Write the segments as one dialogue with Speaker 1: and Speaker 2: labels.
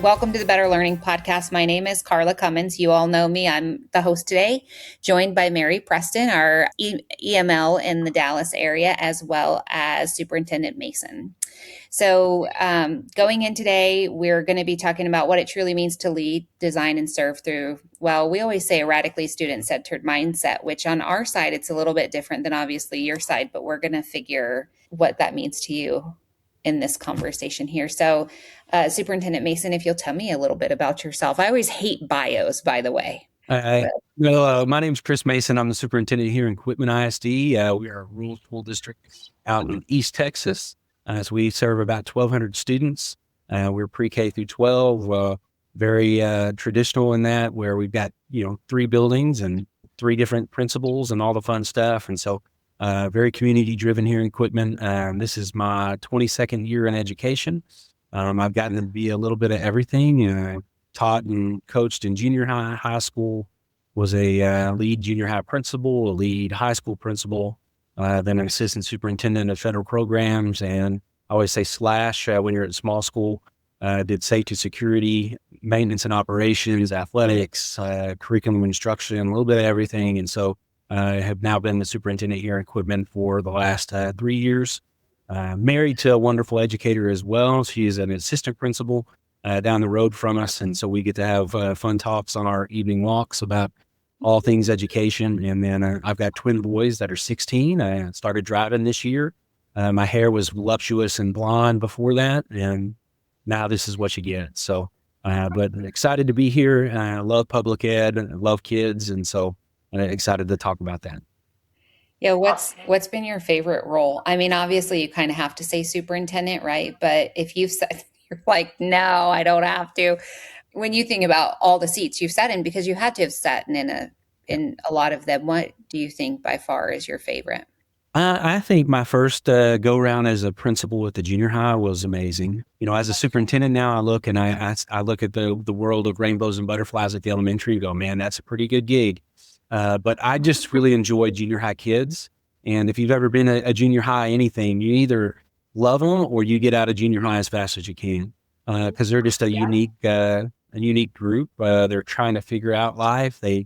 Speaker 1: Welcome to the Better Learning Podcast. My name is Carla Cummins. You all know me. I'm the host today, joined by Mary Preston, our EML in the Dallas area, as well as Superintendent Mason. So going in today, we're going to be talking about what it truly means to lead, design, and serve through, well, we always say a radically student-centered mindset, which on our side, it's a little bit different than obviously your side, but we're going to figure what that means to you in this conversation here. So Superintendent Mason, if you'll tell me a little bit about yourself. I always hate bios, by the way.
Speaker 2: My name is Chris Mason. I'm the superintendent here in Quitman ISD. We are a rural school district out in East Texas. So we serve about 1,200 students. We're pre-K through 12, very traditional in that, where we've got, 3 buildings and 3 different principals and all the fun stuff. And so very community driven here in Quitman. This is my 22nd year in education. I've gotten to be a little bit of everything. Taught and coached in junior high school, was a lead junior high principal, a lead high school principal, then an assistant superintendent of federal programs. And I always say slash when you're at small school, did safety, security, maintenance and operations, athletics, curriculum instruction, a little bit of everything. And so I have now been the superintendent here in Quitman for the last 3 years. Married to a wonderful educator as well. She is an assistant principal down the road from us. And so we get to have fun talks on our evening walks about all things education. And then I've got twin boys that are 16. I started driving this year. My hair was voluptuous and blonde before that. And now this is what you get. So, but excited to be here. I love public ed, love kids. And so I'm excited to talk about that.
Speaker 1: Yeah, what's been your favorite role? I mean, obviously you kind of have to say superintendent, right? But if you've said, you're like, no, I don't have to. When you think about all the seats you've sat in, because you had to have sat in a lot of them, what do you think by far is your favorite?
Speaker 2: I think my first go round as a principal at the junior high was amazing. As a superintendent now, I look and I look at the world of rainbows and butterflies at the elementary and go, man, that's a pretty good gig. But I just really enjoy junior high kids. And if you've ever been a junior high anything, you either love them or you get out of junior high as fast as you can, because they're just a unique group. They're trying to figure out life. They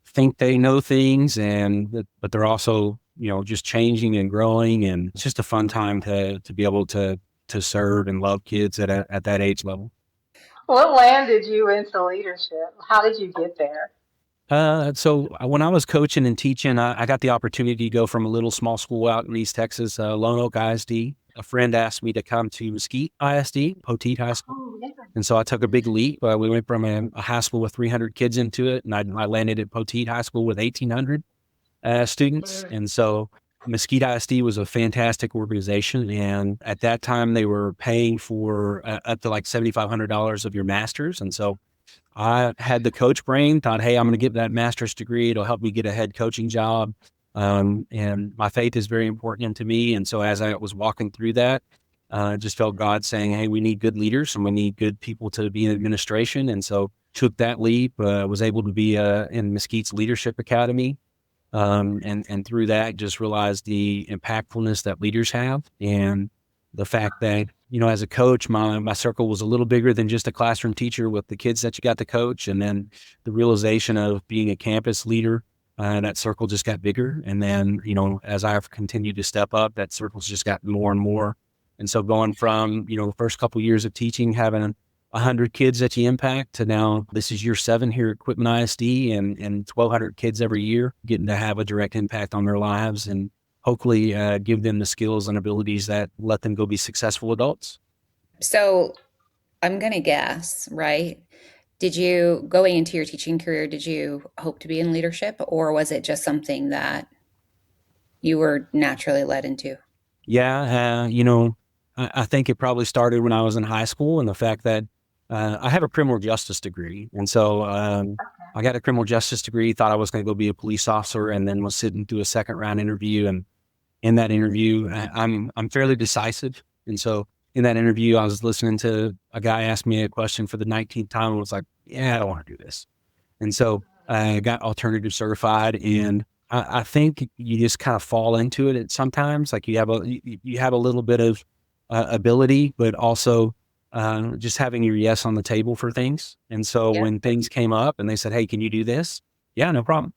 Speaker 2: think they know things, but they're also, just changing and growing. And it's just a fun time to be able to serve and love kids at that age level.
Speaker 3: What landed you into leadership? How did you get there?
Speaker 2: So when I was coaching and teaching, I got the opportunity to go from a little small school out in East Texas, Lone Oak ISD. A friend asked me to come to Mesquite ISD, Poteet High School.
Speaker 3: Oh, yeah.
Speaker 2: And so I took a big leap. We went from a high school with 300 kids into it, and I landed at Poteet High School with 1,800 students. And so Mesquite ISD was a fantastic organization. And at that time, they were paying for up to like $7,500 of your master's. And so I had the coach brain, thought, hey, I'm going to get that master's degree. It'll help me get a head coaching job. And my faith is very important to me. And so as I was walking through that, I just felt God saying, hey, we need good leaders and we need good people to be in administration. And so took that leap, was able to be in Mesquite's Leadership Academy. And through that, just realized the impactfulness that leaders have, and the fact that, as a coach, my circle was a little bigger than just a classroom teacher with the kids that you got to coach. And then the realization of being a campus leader, that circle just got bigger. And then, as I've continued to step up, that circle's just got more and more. And so going from, the first couple of years of teaching, having 100 kids that you impact, to now this is year 7 here at Quitman ISD and 1,200 kids every year, getting to have a direct impact on their lives and hopefully give them the skills and abilities that let them go be successful adults.
Speaker 1: So I'm going to guess, right? Did you, going into your teaching career, did you hope to be in leadership, or was it just something that you were naturally led into?
Speaker 2: Yeah, I think it probably started when I was in high school, and the fact that I have a criminal justice degree. And so I got a criminal justice degree, thought I was going to go be a police officer, and then was sitting through a second round interview. And in that interview, I'm fairly decisive. And so in that interview, I was listening to a guy ask me a question for the 19th time and was like, yeah, I don't want to do this. And so I got alternative certified, and I think you just kind of fall into it sometimes. Like you have a little bit of ability, but also just having your yes on the table for things. And so
Speaker 1: Yeah.
Speaker 2: when things came up and they said, hey, can you do this? Yeah, no problem.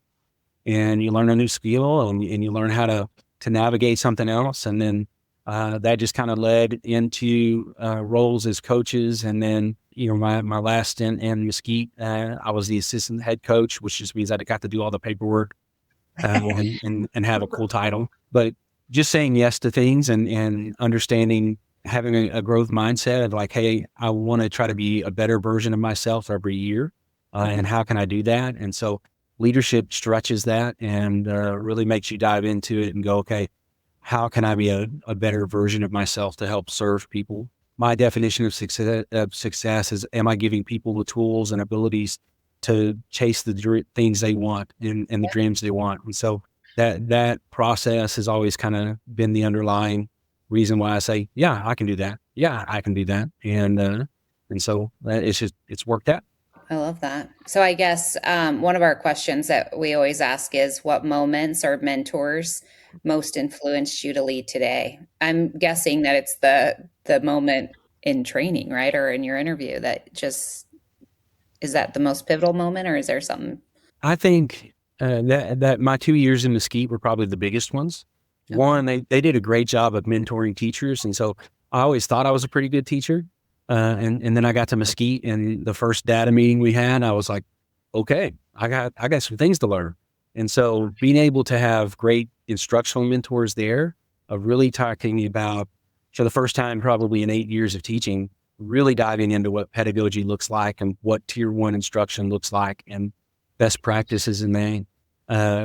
Speaker 2: And you learn a new skill and you learn how to navigate something else. And then that just kind of led into roles as coaches. And then, my last stint in Mesquite, I was the assistant head coach, which just means I got to do all the paperwork and have a cool title. But just saying yes to things and understanding, having a growth mindset of like, hey, I want to try to be a better version of myself every year. And how can I do that? And so leadership stretches that and really makes you dive into it and go, okay, how can I be a better version of myself to help serve people? My definition of success is, am I giving people the tools and abilities to chase the things they want and the dreams they want? And so that process has always kind of been the underlying reason why I say, yeah, I can do that. Yeah, I can do that. And so it's worked out.
Speaker 1: I love that. So I guess one of our questions that we always ask is what moments or mentors most influenced you to lead today? I'm guessing that it's the moment in training, right? Or in your interview that just is that the most pivotal moment or is there something?
Speaker 2: I think that my 2 years in Mesquite were probably the biggest ones.
Speaker 1: Okay.
Speaker 2: One, they did a great job of mentoring teachers. And so I always thought I was a pretty good teacher. And then I got to Mesquite and the first data meeting we had, I was like, okay, I got some things to learn. And so being able to have great instructional mentors there of really talking about, for the first time probably in 8 years of teaching, really diving into what pedagogy looks like and what tier one instruction looks like and best practices in that,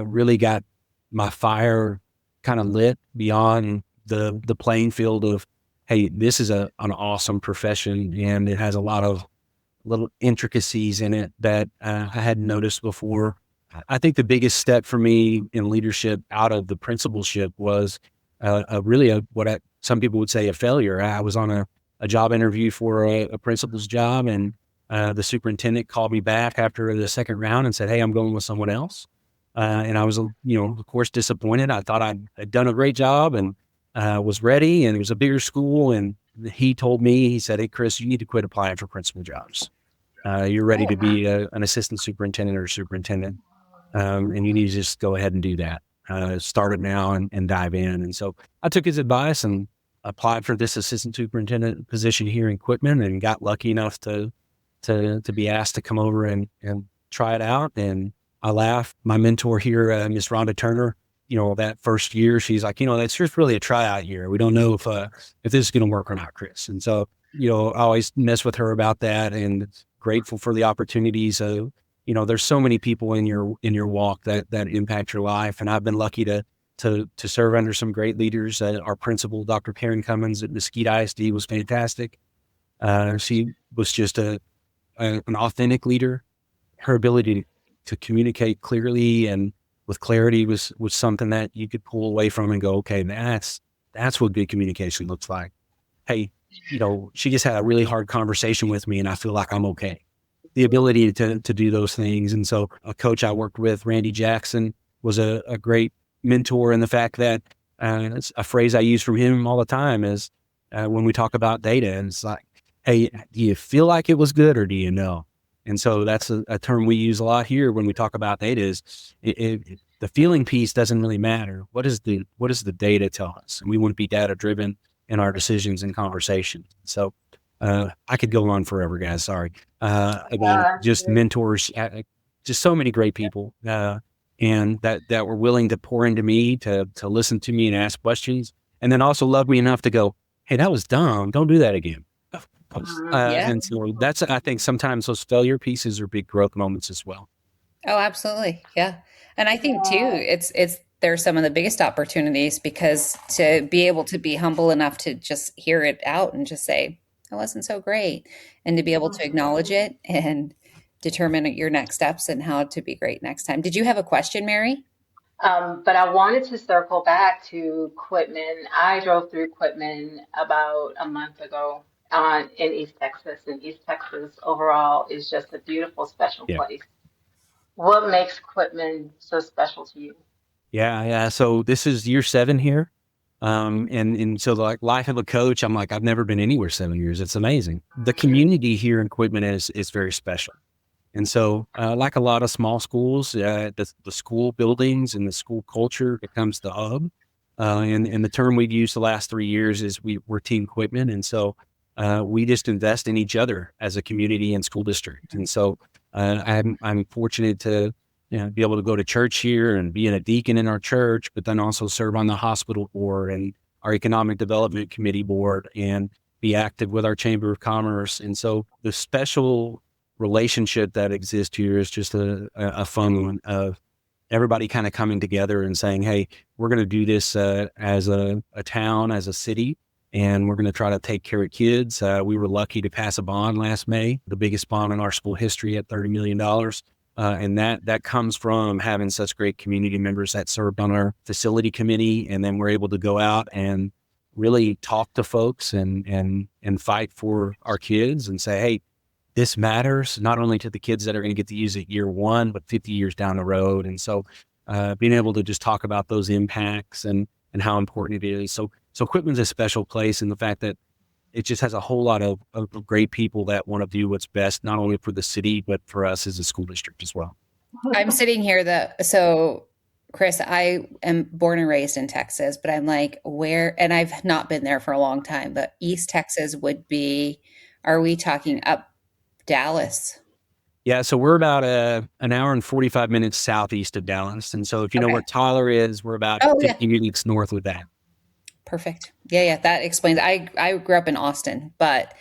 Speaker 2: really got my fire kind of lit beyond the playing field of, hey, this is an awesome profession and it has a lot of little intricacies in it that I hadn't noticed before. I think the biggest step for me in leadership out of the principalship was some people would say a failure. I was on a job interview for a principal's job, and the superintendent called me back after the second round and said, hey, I'm going with someone else. And I was, of course, disappointed. I thought I'd done a great job and was ready, and it was a bigger school. And he told me, he said, hey, Chris, you need to quit applying for principal jobs. You're ready to be an assistant superintendent or superintendent. And you need to just go ahead and do that. Start it now and dive in. And so I took his advice and applied for this assistant superintendent position here in Quitman and got lucky enough to be asked to come over and try it out. And I laughed. My mentor here, Miss Rhonda Turner, that first year, she's like, that's just really a tryout year. We don't know if this is going to work or not, Chris. And so, I always mess with her about that and grateful for the opportunities. There's so many people in your walk that impact your life. And I've been lucky to serve under some great leaders. Our principal, Dr. Carla Cummins at Mesquite ISD, was fantastic. She was just an authentic leader. Her ability to communicate clearly and with clarity was something that you could pull away from and go, okay, that's what good communication looks like. Hey, she just had a really hard conversation with me and I feel like I'm okay. The ability to do those things. And so a coach I worked with, Randy Jackson, was a great mentor in the fact that it's a phrase I use from him all the time is when we talk about data, and it's like, hey, do you feel like it was good or do you know? And so that's a term we use a lot here when we talk about data is the feeling piece doesn't really matter. What does the data tell us? And we want to be data driven in our decisions and conversations. So I could go on forever, guys. Sorry. Again, just mentors, just so many great people, and that were willing to pour into me, to listen to me and ask questions, and then also love me enough to go, hey, that was dumb. Don't do that again. And so I think sometimes those failure pieces are big growth moments as well.
Speaker 1: Oh, absolutely. Yeah. And I think too, it's they're some of the biggest opportunities because to be able to be humble enough to just hear it out and just say, that wasn't so great. And to be able to acknowledge it and determine your next steps and how to be great next time. Did you have a question, Mary?
Speaker 3: But I wanted to circle back to Quitman. I drove through Quitman about a month ago in East Texas, and East Texas overall is just a beautiful, special
Speaker 2: Yeah.
Speaker 3: place. What makes Quitman so special to you?
Speaker 2: Yeah. So this is year 7 here. And so like life of a coach, I'm like, I've never been anywhere 7 years. It's amazing. The community here in Quitman is very special. And so, like a lot of small schools, the school buildings and the school culture becomes the hub. And the term we've used the last 3 years is we're Team Quitman. And so we just invest in each other as a community and school district. And so I'm fortunate to be able to go to church here and be a deacon in our church, but then also serve on the hospital board and our economic development committee board and be active with our Chamber of Commerce. And so the special relationship that exists here is just a fun one of everybody kind of coming together and saying, hey, we're going to do this as a town, as a city, and we're going to try to take care of kids. We were lucky to pass a bond last May, the biggest bond in our school history at $30 million. And that comes from having such great community members that served on our facility committee. And then we're able to go out and really talk to folks and fight for our kids and say, hey, this matters not only to the kids that are going to get to use it year one, but 50 years down the road. And so being able to just talk about those impacts and how important it is. So Quitman's a special place in the fact that it just has a whole lot of great people that want to do what's best, not only for the city, but for us as a school district as well.
Speaker 1: I'm sitting here so Chris, I am born and raised in Texas, but I'm like, where, and I've not been there for a long time, but East Texas would be, are we talking up Dallas?
Speaker 2: Yeah, so we're about an hour and 45 minutes southeast of Dallas. And so if you know where Tyler is, we're about 50 minutes north with that.
Speaker 1: Perfect. Yeah, that explains. I grew up in Austin, but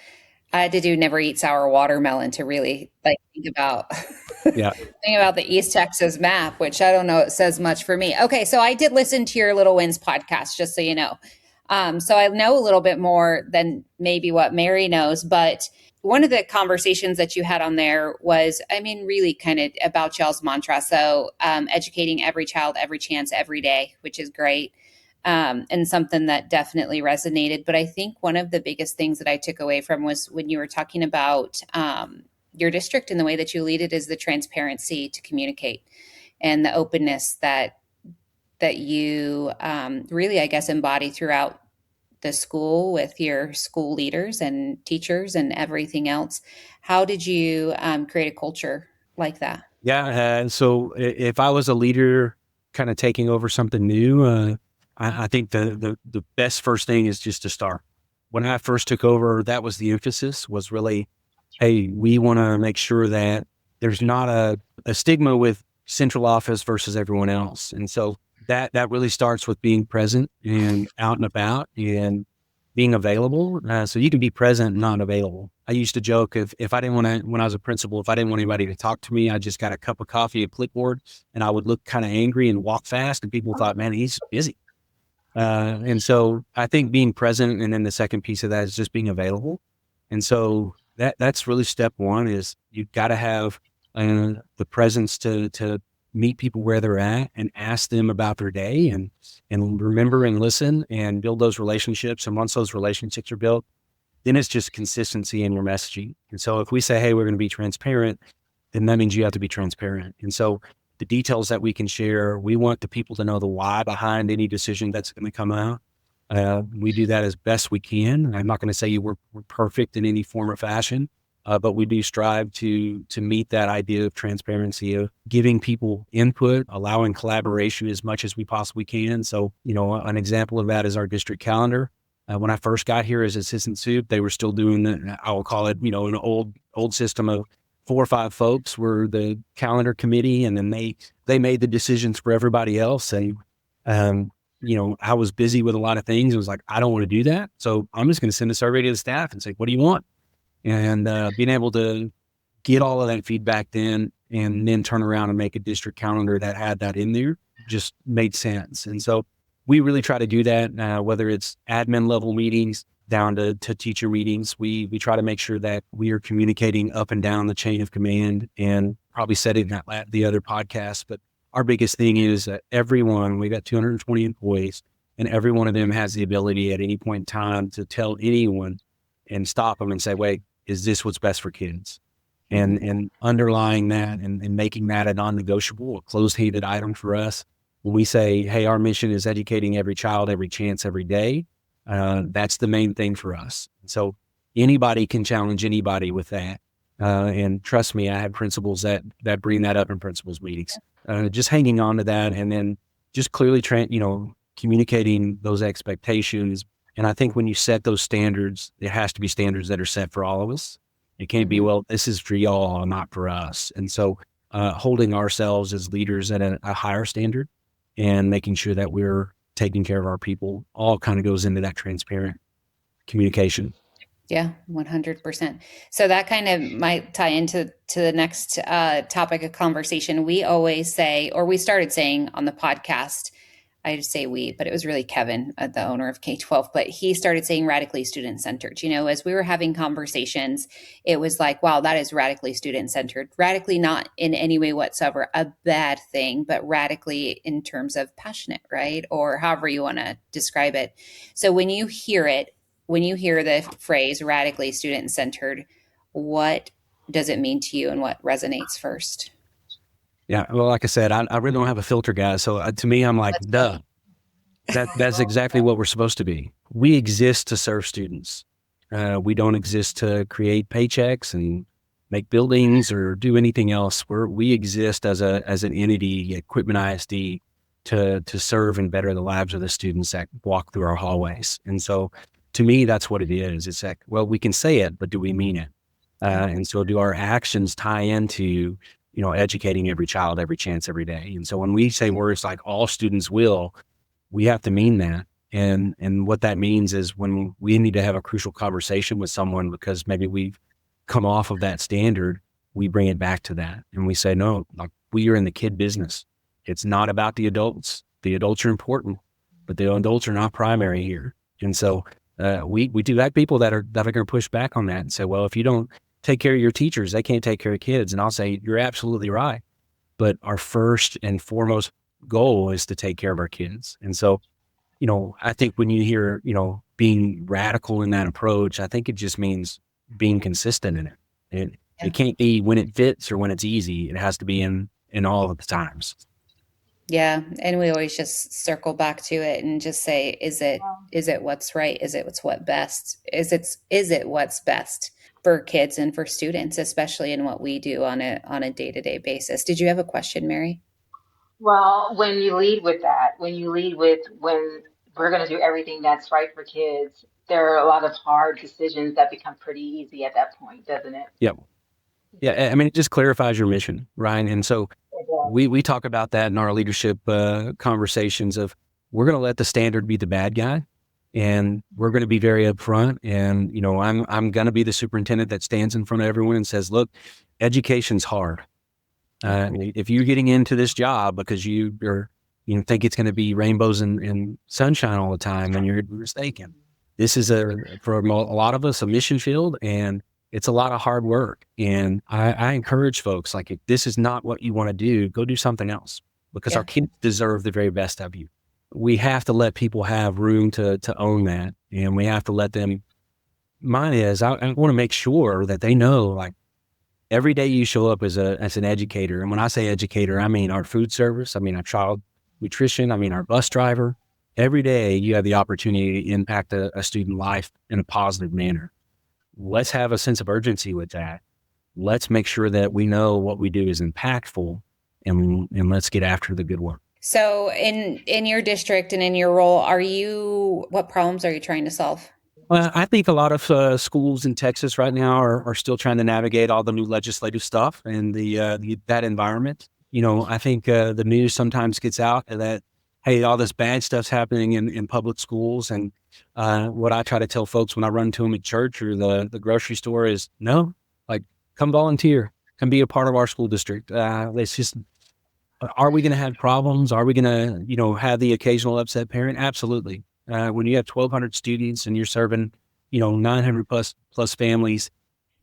Speaker 1: I had to do never eat sour watermelon to really think about think about the East Texas map, which I don't know, it says much for me. Okay, so I did listen to your Little Wins podcast, just so you know. So I know a little bit more than maybe what Mary knows, but one of the conversations that you had on there was, really kind of about y'all's mantra. So educating every child, every chance, every day, which is great. And something that definitely resonated. But I think one of the biggest things that I took away from was when you were talking about your district and the way that you lead it is the transparency to communicate and the openness that you really, I guess, embody throughout the school with your school leaders and teachers and everything else. How did you create a culture like that?
Speaker 2: Yeah. So if I was a leader kind of taking over something new, I think the best first thing is just to start. When I first took over, that was the emphasis, was really, hey, we want to make sure that there's not a stigma with central office versus everyone else. And so that really starts with being present and out and about and being available. So you can be present and not available. I used to joke if I didn't want to, when I was a principal, if I didn't want anybody to talk to me, I just got a cup of coffee, a clipboard, and I would look kind of angry and walk fast. And people thought, man, he's busy. And so I think being present, and then the second piece of that is just being available. And so that's really step one is you've got to have the presence to meet people where they're at and ask them about their day and remember and listen and build those relationships. And once those relationships are built, then it's just consistency in your messaging. And so if we say, hey, we're going to be transparent, then that means you have to be transparent. And so the details that we can share, we want the people to know the why behind any decision that's going to come out. We do that as best we can. I'm not going to say we're perfect in any form or fashion, but we do strive to meet that idea of transparency, of giving people input, allowing collaboration as much as we possibly can. So, an example of that is our district calendar. When I first got here as assistant soup, they were still doing I will call it, an old system of 4 or 5 folks were the calendar committee, and then they made the decisions for everybody else. And, I was busy with a lot of things. It was like, I don't want to do that. So I'm just going to send a survey to the staff and say, what do you want? And being able to get all of that feedback then, and then turn around and make a district calendar that had that in there just made sense. And so we really try to do that, whether it's admin level meetings down to teacher meetings. We try to make sure that we are communicating up and down the chain of command, and probably said it in the other podcast, but our biggest thing is that we got 220 employees, and every one of them has the ability at any point in time to tell anyone and stop them and say, wait, is this what's best for kids? And underlying that and making that a non-negotiable, a closed-handed item for us when we say, hey, our mission is educating every child, every chance, every day, that's the main thing for us. So anybody can challenge anybody with that. And trust me, I have principals that bring that up in principals meetings. Just hanging on to that, and then just clearly, communicating those expectations. And I think when you set those standards, it has to be standards that are set for all of us. It can't be, well, this is for y'all, not for us. And so holding ourselves as leaders at a higher standard and making sure that we're taking care of our people all kind of goes into that transparent communication.
Speaker 1: Yeah, 100%. So that kind of might tie into the next topic of conversation. We always say, or we started saying on the podcast, I just say we, but it was really Kevin, the owner of K-12, but he started saying radically student-centered. As we were having conversations, it was like, wow, that is radically student-centered. Radically not in any way whatsoever a bad thing, but radically in terms of passionate, right? Or however you want to describe it. So when you hear the phrase radically student-centered, what does it mean to you and what resonates first?
Speaker 2: Yeah. Well, like I said, I really don't have a filter, guys. So to me, I'm like, duh. That's exactly what we're supposed to be. We exist to serve students. We don't exist to create paychecks and make buildings or do anything else. We exist as an entity at Quitman ISD to serve and better the lives of the students that walk through our hallways. And so to me, that's what it is. It's like, well, we can say it, but do we mean it? And so do our actions tie into educating every child, every chance, every day. And so when we say words like all students will, we have to mean that. And what that means is when we need to have a crucial conversation with someone because maybe we've come off of that standard, we bring it back to that. And we say, no, like we are in the kid business. It's not about the adults. The adults are important, but the adults are not primary here. And so we do have people that are going to push back on that and say, well, if you don't take care of your teachers, they can't take care of kids. And I'll say, you're absolutely right. But our first and foremost goal is to take care of our kids. And so, I think when you hear, being radical in that approach, I think it just means being consistent in it. It can't be when it fits or when it's easy. It has to be in all of the times.
Speaker 1: Yeah. And we always just circle back to it and just say, is it what's right? Is it what's best? Is it what's best for kids and for students, especially in what we do on a day-to-day basis? Did you have a question, Mary?
Speaker 3: Well, when you lead with that, when we're going to do everything that's right for kids, there are a lot of hard decisions that become pretty easy at that point, doesn't it?
Speaker 2: Yep. Yeah. I mean, it just clarifies your mission, Ryan. And so we talk about that in our leadership conversations of we're going to let the standard be the bad guy. And we're going to be very upfront. And, I'm going to be the superintendent that stands in front of everyone and says, look, education's hard. If you're getting into this job because you think it's going to be rainbows and sunshine all the time, then you're mistaken. This is for a lot of us, a mission field, and it's a lot of hard work. And I encourage folks, like, if this is not what you want to do, go do something else because our kids deserve the very best of you. We have to let people have room to own that. And we have to let them, mine is, I want to make sure that they know, like, every day you show up as an educator. And when I say educator, I mean our food service. I mean our child nutrition. I mean our bus driver. Every day you have the opportunity to impact a student life in a positive manner. Let's have a sense of urgency with that. Let's make sure that we know what we do is impactful and let's get after the good work.
Speaker 1: So in your district and in your role, what problems are you trying to solve?
Speaker 2: Well, I think a lot of schools in Texas right now are still trying to navigate all the new legislative stuff and that environment. I think the news sometimes gets out that, hey, all this bad stuff's happening in public schools. And what I try to tell folks when I run to them at church or the grocery store is, no, like, come volunteer, come be a part of our school district. It's just, are we going to have problems? Are we going to, have the occasional upset parent? Absolutely. When you have 1,200 students and you're serving, 900 plus families,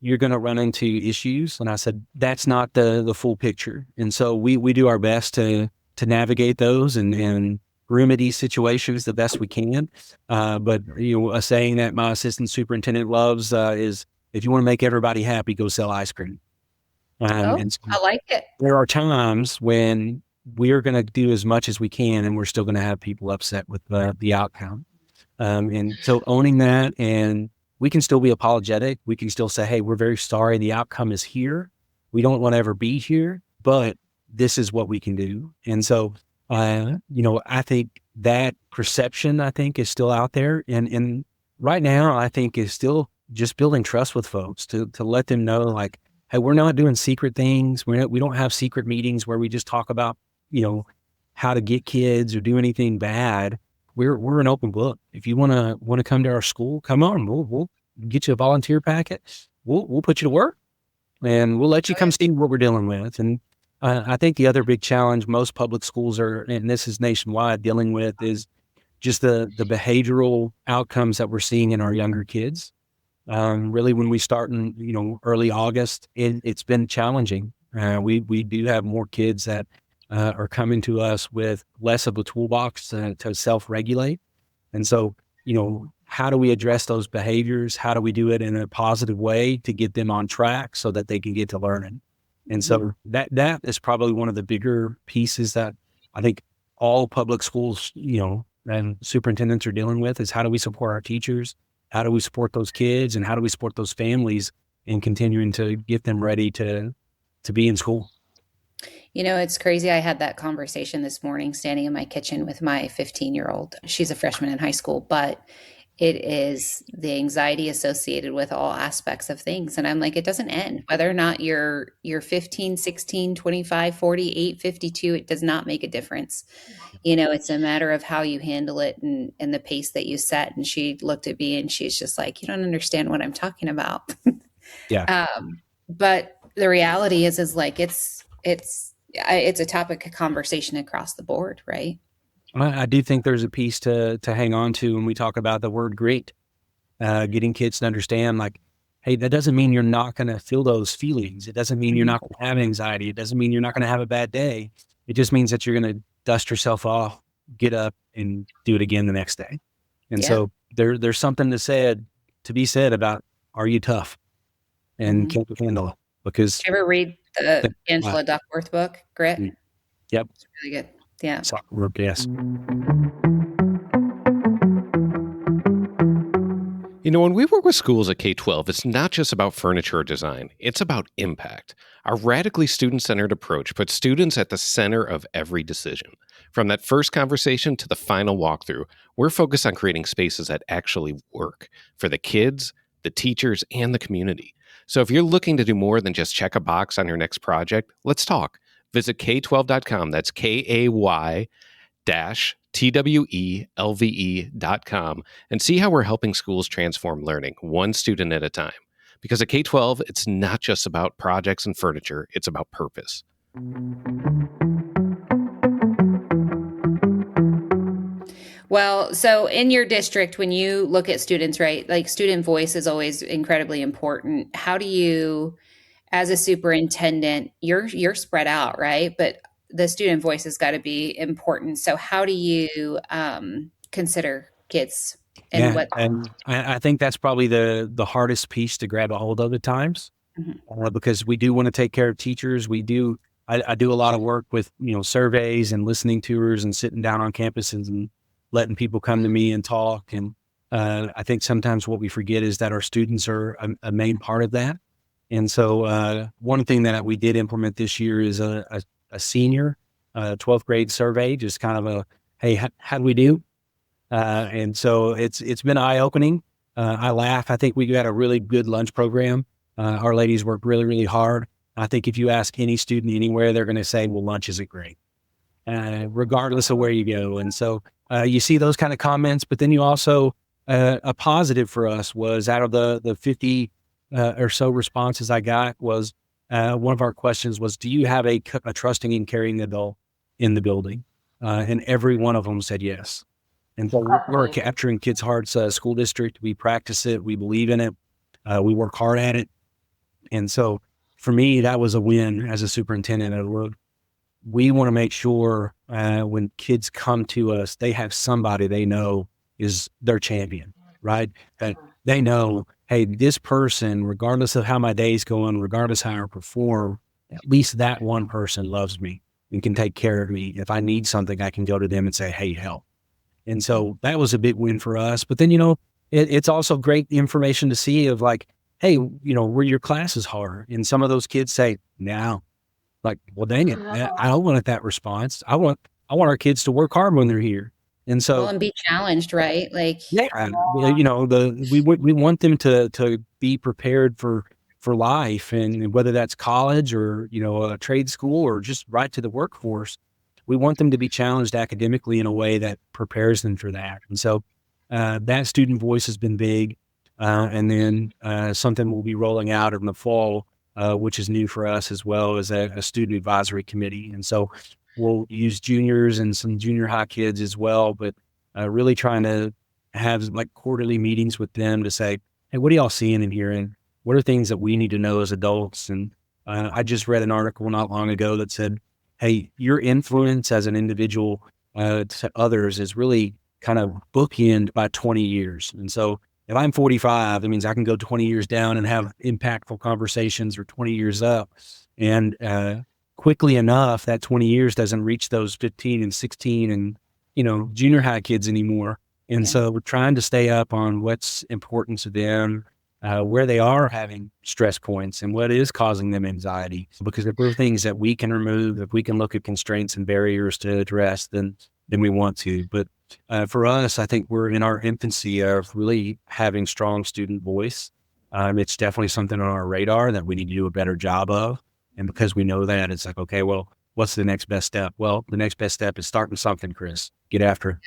Speaker 2: you're going to run into issues. And I said, that's not the full picture. And so we do our best to navigate those and remedy situations the best we can. But, a saying that my assistant superintendent loves is, if you want to make everybody happy, go sell ice cream.
Speaker 1: And so I like it.
Speaker 2: There are times when we're going to do as much as we can, and we're still going to have people upset with the outcome. And so owning that, and we can still be apologetic. We can still say, hey, we're very sorry. The outcome is here. We don't want to ever be here, but this is what we can do. And so, I think that perception, is still out there. And right now, I think is still just building trust with folks to let them know, like, hey, we're not doing secret things. We don't have secret meetings where we just talk about, how to get kids or do anything bad. We're an open book. If you want to come to our school, come on. We'll get you a volunteer packet. We'll put you to work, and we'll let you come see what we're dealing with. And I think the other big challenge most public schools are, and this is nationwide, dealing with is just the behavioral outcomes that we're seeing in our younger kids. Really, when we start in early August, it's been challenging. We do have more kids that are coming to us with less of a toolbox to self-regulate. And so, how do we address those behaviors? How do we do it in a positive way to get them on track so that they can get to learning? And so that is probably one of the bigger pieces that I think all public schools, and superintendents are dealing with, is how do we support our teachers? How do we support those kids, and how do we support those families in continuing to get them ready to be in school?
Speaker 1: It's crazy. I had that conversation this morning standing in my kitchen with my 15-year-old. She's a freshman in high school, but it is the anxiety associated with all aspects of things. And I'm like, it doesn't end. Whether or not you're 15, 16, 25, 48, 52, it does not make a difference. It's a matter of how you handle it and the pace that you set. And she looked at me and she's just like, you don't understand what I'm talking about.
Speaker 2: Yeah.
Speaker 1: But the reality is like, it's a topic of conversation across the board, right?
Speaker 2: I do think there's a piece to hang on to when we talk about the word great, getting kids to understand, like, hey, that doesn't mean you're not going to feel those feelings. It doesn't mean you're not going to have anxiety. It doesn't mean you're not going to have a bad day. It just means that you're going to dust yourself off, get up, and do it again the next day. And so there's something to be said about, are you tough and can you handle it? Because
Speaker 1: did you ever read the Angela Duckworth book, Grit?
Speaker 2: Yep.
Speaker 1: It's really good. Yeah.
Speaker 2: Yes.
Speaker 4: When we work with schools at K-12, it's not just about furniture or design. It's about impact. Our radically student-centered approach puts students at the center of every decision. From that first conversation to the final walkthrough, we're focused on creating spaces that actually work for the kids, the teachers, and the community. So if you're looking to do more than just check a box on your next project, let's talk. Visit K12.com. That's KAY-TWELVE.com and see how we're helping schools transform learning one student at a time. Because at K-12, it's not just about projects and furniture, it's about purpose.
Speaker 1: Well, so in your district, when you look at students, right, like student voice is always incredibly important. How do you, as a superintendent, you're spread out, right? But the student voice has got to be important. So how do you consider kids and what?
Speaker 2: And I think that's probably the hardest piece to grab a hold of at times, because we do want to take care of teachers. I do a lot of work with, surveys and listening tours and sitting down on campuses and letting people come to me and talk. And I think sometimes what we forget is that our students are a main part of that. And so one thing that we did implement this year is a senior 12th grade survey, just kind of hey, how do we do? And so it's been eye-opening. I laugh. I think we got a really good lunch program. Our ladies work really, really hard. I think if you ask any student anywhere, they're going to say, well, lunch isn't great, regardless of where you go. And so you see those kind of comments, but then you also, a positive for us was out of the 50 or so responses I got was one of our questions was, do you have a trusting and caring adult in the building? And every one of them said yes. And so we're capturing kids' hearts, school district. We practice it. We believe in it. We work hard at it. And so for me, that was a win as a superintendent. We want to make sure when kids come to us, they have somebody they know is their champion, right? And they know, hey, this person, regardless of how my day's going, regardless how I perform, at least that one person loves me and can take care of me. If I need something, I can go to them and say, hey, help. And so that was a big win for us. But then, it's also great information to see of like, hey, where your classes are. And some of those kids say, no, like, well, dang it, I don't want that response. I want our kids to work hard when they're here. And
Speaker 1: Well,
Speaker 2: so,
Speaker 1: and be challenged, right? Like,
Speaker 2: yeah, we want them to be prepared for life, and whether that's college or a trade school or just right to the workforce, we want them to be challenged academically in a way that prepares them for that. And so that student voice has been big, and then something we'll be rolling out in the fall, which is new for us as well, as a student advisory committee. And so we'll use juniors and some junior high kids as well, but really trying to have like quarterly meetings with them to say, hey, what are y'all seeing and hearing? What are things that we need to know as adults? And I just read an article not long ago that said, hey, your influence as an individual to others is really kind of bookend by 20 years. And so if I'm 45, that means I can go 20 years down and have impactful conversations, or 20 years up. And quickly enough, that 20 years doesn't reach those 15 and 16 and junior high kids anymore. And so we're trying to stay up on what's important to them, where they are having stress points and what is causing them anxiety. Because if there are things that we can remove, if we can look at constraints and barriers to address, then we want to. But for us, I think we're in our infancy of really having strong student voice. It's definitely something on our radar that we need to do a better job of. And because we know that, it's like, okay, well, what's the next best step? Well, the next best step is starting something, Chris. Get after it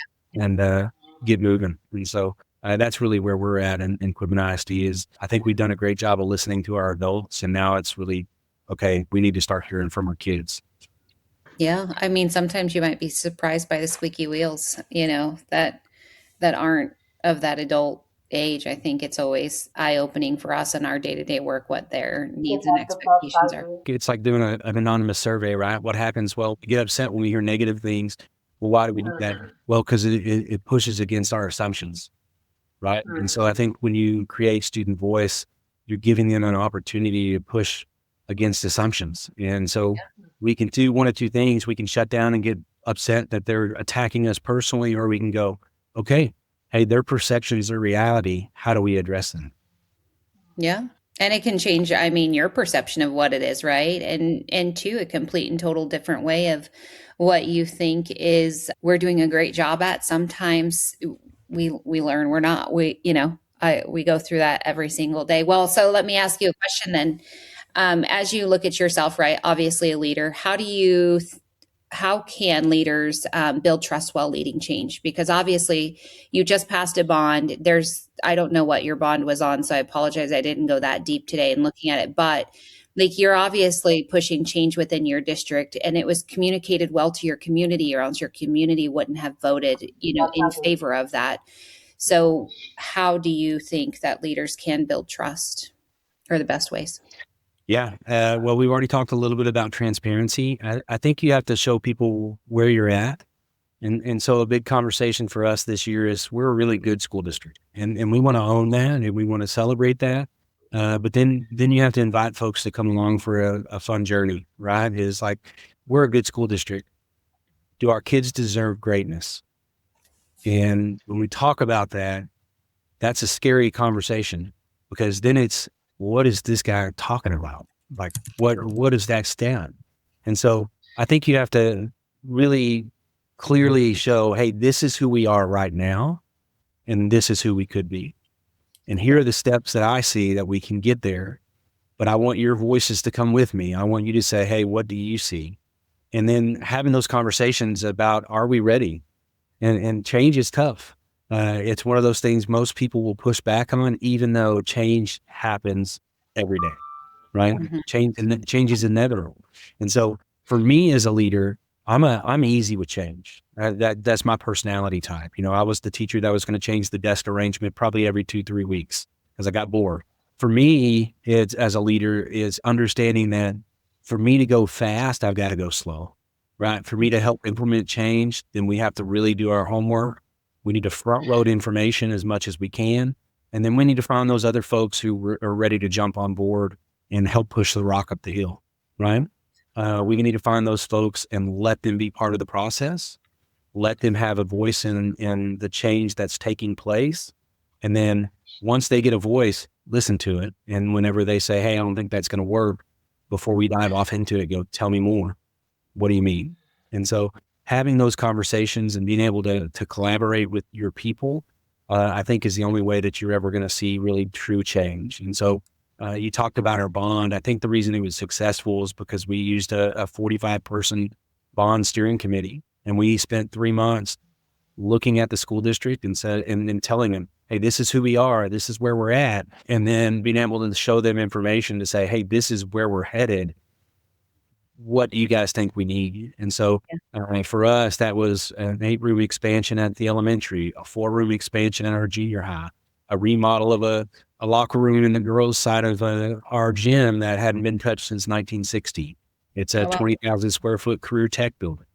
Speaker 2: and get moving. And so that's really where we're at in Quitman ISD. Is I think we've done a great job of listening to our adults, and now it's really, okay, we need to start hearing from our kids.
Speaker 1: yeah, I mean, sometimes you might be surprised by the squeaky wheels, that aren't of that adult age. I think it's always eye-opening for us in our day-to-day work what their needs and expectations are.
Speaker 2: It's like doing an anonymous survey, right? What happens? Well, we get upset when we hear negative things. Well, why do we do that? Well, because it pushes against our assumptions, right? And so I think when you create student voice, you're giving them an opportunity to push against assumptions. And so we can do one of two things. We can shut down and get upset that they're attacking us personally, or we can go, okay, hey, their perception is their reality. How do we address them?
Speaker 1: Yeah. And it can change, I mean, your perception of what it is, right? And two, a complete and total different way of what you think is we're doing a great job at. Sometimes we learn we're not. We go through that every single day. Well, so let me ask you a question then. As you look at yourself, right? Obviously a leader, how can leaders build trust while leading change? Because obviously you just passed a bond. I don't know what your bond was on, so I apologize. I didn't go that deep today in looking at it, but like you're obviously pushing change within your district, and it was communicated well to your community, or else your community wouldn't have voted, in favor of that. So how do you think that leaders can build trust, or the best ways?
Speaker 2: Yeah. Well, we've already talked a little bit about transparency. I think you have to show people where you're at. And so a big conversation for us this year is we're a really good school district, and we want to own that, and we want to celebrate that. But then you have to invite folks to come along for a fun journey, right? Is like, we're a good school district. Do our kids deserve greatness? And when we talk about that, that's a scary conversation, because then it's, what is this guy talking about? Like, what does that stand? And so I think you have to really clearly show, hey, this is who we are right now, and this is who we could be. And here are the steps that I see that we can get there. But I want your voices to come with me. I want you to say, hey, what do you see? And then having those conversations about, are we ready? And change is tough. It's one of those things most people will push back on, even though change happens every day, right? Mm-hmm. Change is inevitable. And so for me as a leader, I'm easy with change. That's my personality type. I was the teacher that was going to change the desk arrangement probably every 2-3 weeks because I got bored. For me, it's, as a leader, is understanding that for me to go fast, I've got to go slow, right? For me to help implement change, then we have to really do our homework. We need to front load information as much as we can. And then we need to find those other folks who are ready to jump on board and help push the rock up the hill, right? We need to find those folks and let them be part of the process. Let them have a voice in the change that's taking place. And then once they get a voice, listen to it. And whenever they say, hey, I don't think that's going to work, before we dive off into it, go, tell me more. What do you mean? And so having those conversations and being able to collaborate with your people, I think is the only way that you're ever going to see really true change. And so you talked about our bond. I think the reason it was successful is because we used a 45-person bond steering committee, and we spent 3 months looking at the school district and said, and telling them, hey, this is who we are. This is where we're at. And then being able to show them information to say, hey, this is where we're headed. What do you guys think we need? And so for us, that was an 8-room expansion at the elementary, a 4-room expansion at our junior high, a remodel of a locker room in the girls' side of our gym that hadn't been touched since 1960. It's a 20,000 square foot career tech building.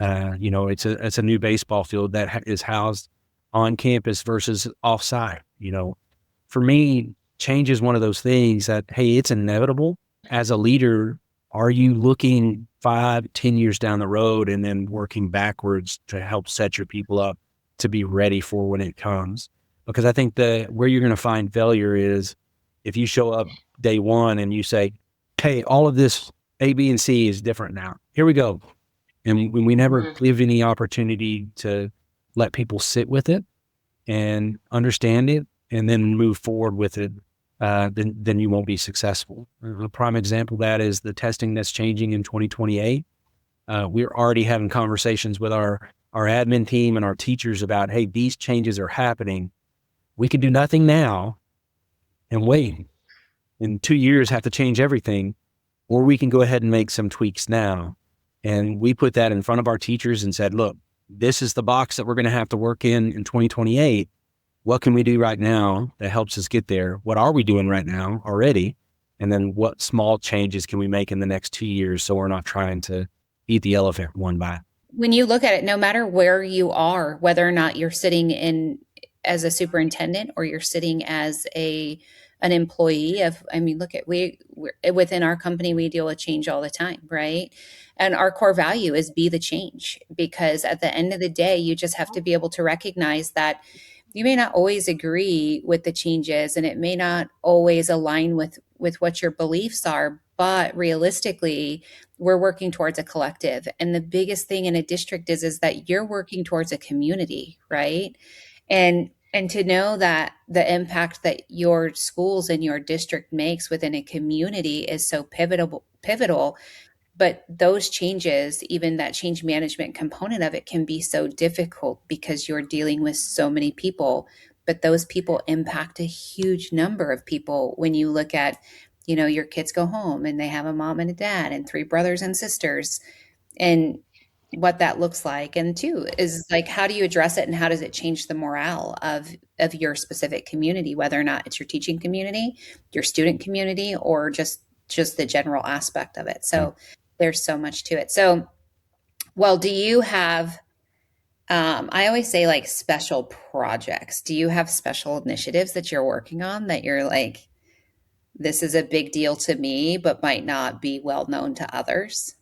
Speaker 2: It's a new baseball field that is housed on campus versus off-site. For me, change is one of those things that, hey, it's inevitable. As a leader, are you looking 5-10 years down the road and then working backwards to help set your people up to be ready for when it comes? Because I think where you're going to find failure is if you show up day one and you say, hey, all of this A, B, and C is different now. Here we go. And when we never give any opportunity to let people sit with it and understand it and then move forward with it, then you won't be successful. A prime example of that is the testing that's changing in 2028. We're already having conversations with our admin team and our teachers about, hey, these changes are happening. We can do nothing now and wait. In 2 years, have to change everything, or we can go ahead and make some tweaks now. And we put that in front of our teachers and said, look, this is the box that we're going to have to work in 2028. What can we do right now that helps us get there? What are we doing right now already? And then what small changes can we make in the next 2 years so we're not trying to eat the elephant one bite?
Speaker 1: When you look at it, no matter where you are, whether or not you're sitting in as a superintendent or you're sitting as an employee look at we're within our company, we deal with change all the time, right? And our core value is be the change, because at the end of the day, you just have to be able to recognize that you may not always agree with the changes and it may not always align with what your beliefs are, but realistically, we're working towards a collective. And the biggest thing in a district is that you're working towards a community, right? And to know that the impact that your schools and your district makes within a community is so pivotal. But those changes, even that change management component of it, can be so difficult because you're dealing with so many people, but those people impact a huge number of people. When you look at, your kids go home and they have a mom and a dad and 3 brothers and sisters, and what that looks like. And 2 is like, how do you address it and how does it change the morale of your specific community, whether or not it's your teaching community, your student community, or just the general aspect of it. So there's so much to it. So, well, do you have, I always say like special projects. Do you have special initiatives that you're working on that you're like, this is a big deal to me, but might not be well known to others?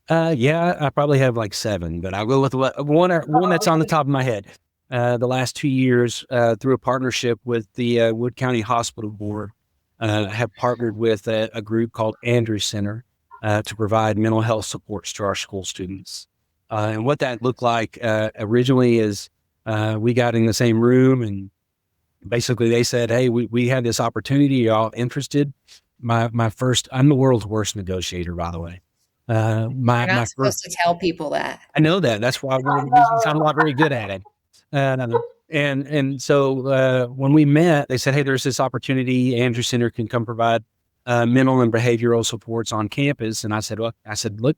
Speaker 2: Yeah, I probably have like 7, but I'll go with one that's on the top of my head. The last 2 years, through a partnership with the Wood County Hospital Board, have partnered with a group called Andrews Center to provide mental health supports to our school students. And what that looked like originally is we got in the same room and basically they said, hey, we had this opportunity. Y'all interested? I'm the world's worst negotiator, by the way.
Speaker 1: You're not supposed to tell people that.
Speaker 2: I know that. That's why I'm not very good at it. And so when we met, they said, hey, there's this opportunity. Andrews Center can come provide mental and behavioral supports on campus. And I said, look,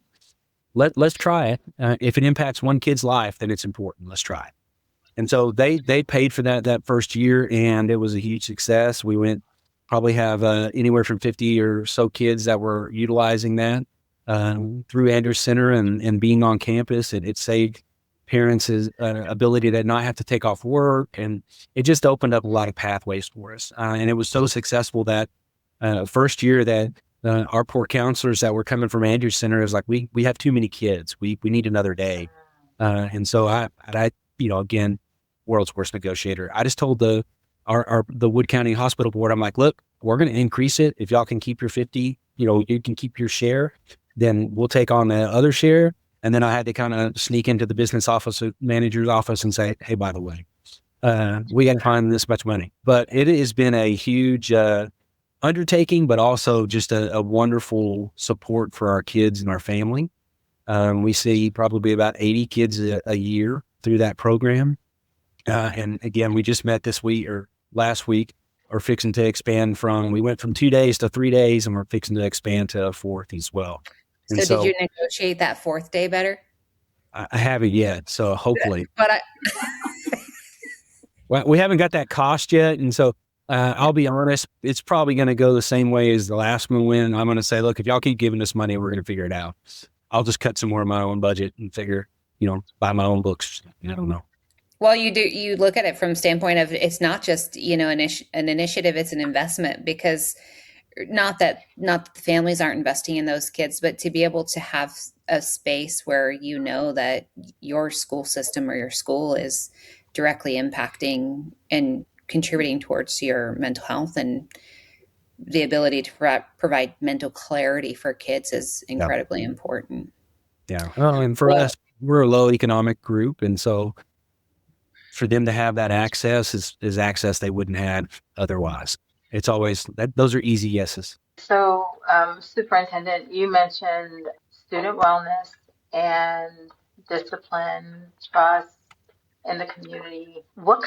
Speaker 2: let's try it. If it impacts one kid's life, then it's important. Let's try it. And so they paid for that first year, and it was a huge success. We probably have anywhere from 50 or so kids that were utilizing that through Andrews Center and being on campus. It saved parents' ability to not have to take off work, and it just opened up a lot of pathways for us. And it was so successful that first year that our poor counselors that were coming from Andrews Center is like, we have too many kids. We need another day. And so I, again, world's worst negotiator. I just told the Wood County Hospital Board, I'm like, look, we're going to increase it. If y'all can keep your 50, you can keep your share, then we'll take on the other share. And then I had to kind of sneak into the business office, manager's office, and say, hey, by the way, we got to find this much money. But it has been a huge undertaking, but also just a wonderful support for our kids and our family. We see probably about 80 kids a year through that program. And again, we just met this week or last week, are fixing to expand we went from 2 days to 3 days, and we're fixing to expand to a 4th as well.
Speaker 1: So did you negotiate that 4th day better?
Speaker 2: I haven't yet. So hopefully,
Speaker 1: but
Speaker 2: well, we haven't got that cost yet. And so I'll be honest, it's probably going to go the same way as the last one went. I'm going to say, look, if y'all keep giving us money, we're going to figure it out. I'll just cut some more of my own budget and figure, buy my own books. I don't know.
Speaker 1: Well, you look at it from standpoint of it's not just, an initiative, it's an investment, because not that the families aren't investing in those kids, but to be able to have a space where that your school system or your school is directly impacting and contributing towards your mental health and the ability to provide mental clarity for kids is incredibly important.
Speaker 2: Yeah. Well, and for us, we're a low economic group. And so for them to have that access is access they wouldn't have otherwise. It's always those are easy yeses.
Speaker 3: So, Superintendent, you mentioned student wellness and discipline, trust in the community. What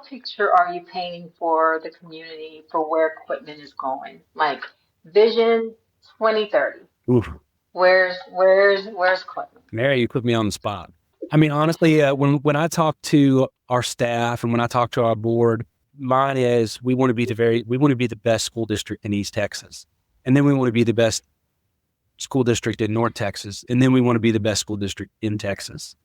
Speaker 3: picture are you painting for the community for where Quitman is going? Like Vision 2030.
Speaker 2: Oof.
Speaker 3: Where's Quitman?
Speaker 2: Mary, you put me on the spot. I mean, honestly, when I talk to our staff and when I talk to our board, mine is we want to be the best school district in East Texas, and then we want to be the best school district in North Texas, and then we want to be the best school district in Texas.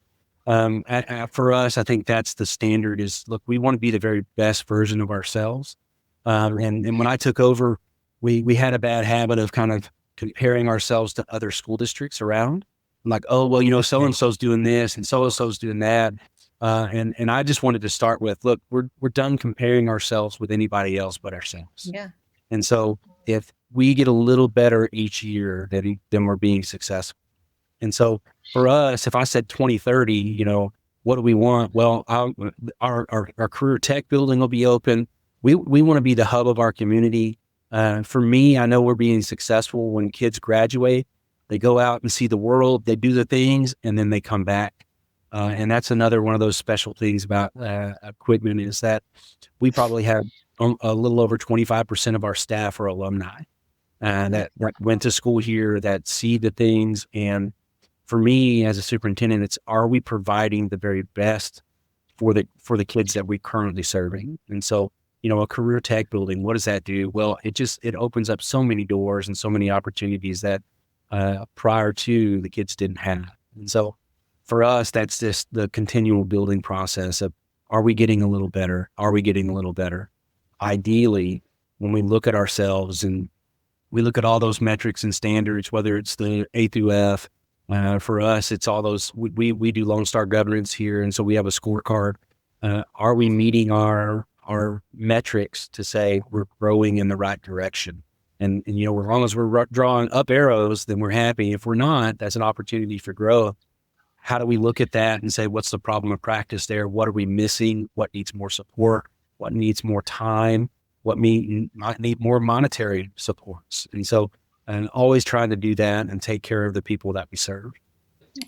Speaker 2: For us, I think that's the standard. Is look, we want to be the very best version of ourselves. And when I took over, we had a bad habit of kind of comparing ourselves to other school districts around. I'm like, oh, well, so-and-so's doing this and so-and-so's doing that. And I just wanted to start with, look, we're done comparing ourselves with anybody else but ourselves.
Speaker 1: Yeah.
Speaker 2: And so if we get a little better each year, then we're being successful. And so for us, if I said 2030, what do we want? Well, our career tech building will be open. We want to be the hub of our community. For me, I know we're being successful when kids graduate. They go out and see the world, they do the things, and then they come back. And that's another one of those special things about Quitman is that we probably have a little over 25% of our staff are alumni that went to school here, that see the things. And for me as a superintendent, it's, are we providing the very best for the kids that we're currently serving? And so, a career tech building, what does that do? Well, it opens up so many doors and so many opportunities that prior to the kids didn't have. And so for us, that's just the continual building process of, are we getting a little better? Are we getting a little better? Ideally, when we look at ourselves and we look at all those metrics and standards, whether it's the A through F, for us, it's all those, we do Lone Star governance here. And so we have a scorecard. Are we meeting our metrics to say we're growing in the right direction? And as long as we're drawing up arrows, then we're happy. If we're not, that's an opportunity for growth. How do we look at that and say, what's the problem of practice there? What are we missing? What needs more support? What needs more time? What might need more monetary supports? And so, and always trying to do that and take care of the people that we serve.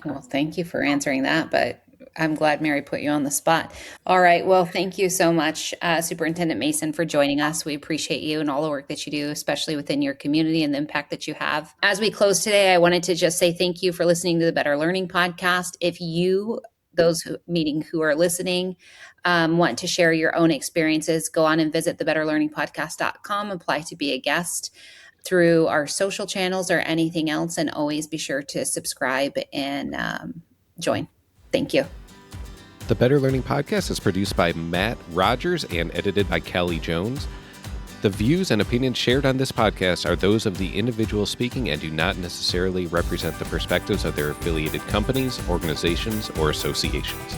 Speaker 1: Well, thank you for answering that, but I'm glad Mary put you on the spot. All right. Well, thank you so much, Superintendent Mason, for joining us. We appreciate you and all the work that you do, especially within your community and the impact that you have. As we close today, I wanted to just say thank you for listening to the Better Learning Podcast. If you, those who are listening, want to share your own experiences, go on and visit thebetterlearningpodcast.com, apply to be a guest through our social channels or anything else, and always be sure to subscribe and join. Thank you. The Better Learning Podcast is produced by Matt Rogers and edited by Kelly Jones.
Speaker 4: The views and opinions shared on this podcast are those of the individual speaking and do not necessarily represent the perspectives of their affiliated companies, organizations, or associations.